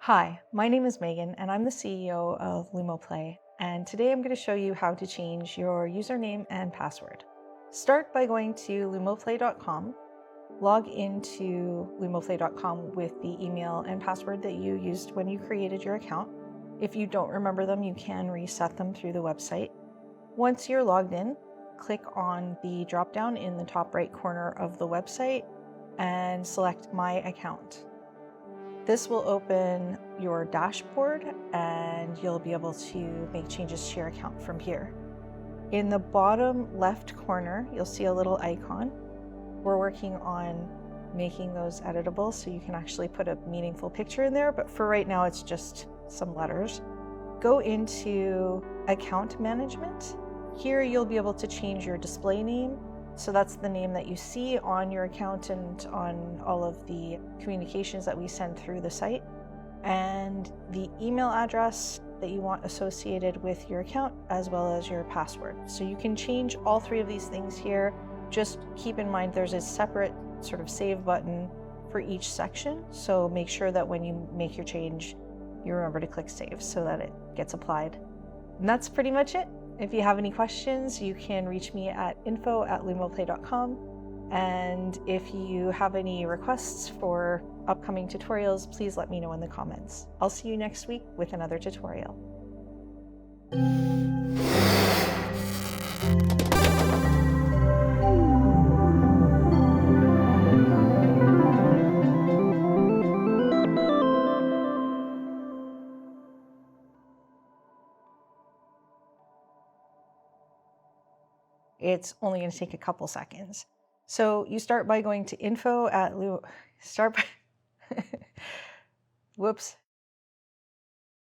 Hi, my name is Megan and I'm the CEO of LUMOplay, and today I'm going to show you how to change your username and password. Start by going to lumoplay.com, log into lumoplay.com with the email and password that you used when you created your account. If you don't remember them, you can reset them through the website. Once you're logged in, click on the drop-down in the top right corner of the website and select My Account. This will open your dashboard and you'll be able to make changes to your account from here. In the bottom left corner, you'll see a little icon. We're working on making those editable so you can actually put a meaningful picture in there, but for right now it's just some letters. Go into Account Management. Here you'll be able to change your display name. So that's the name that you see on your account and on all of the communications that we send through the site, and the email address that you want associated with your account, as well as your password. So you can change all three of these things here. Just keep in mind there's a separate sort of save button for each section. So make sure that when you make your change, you remember to click save so that it gets applied. And that's pretty much it. If you have any questions, you can reach me at info@lumoplay.com. And if you have any requests for upcoming tutorials, please let me know in the comments. I'll see you next week with another tutorial. It's only going to take a couple seconds. So you start by going to whoops.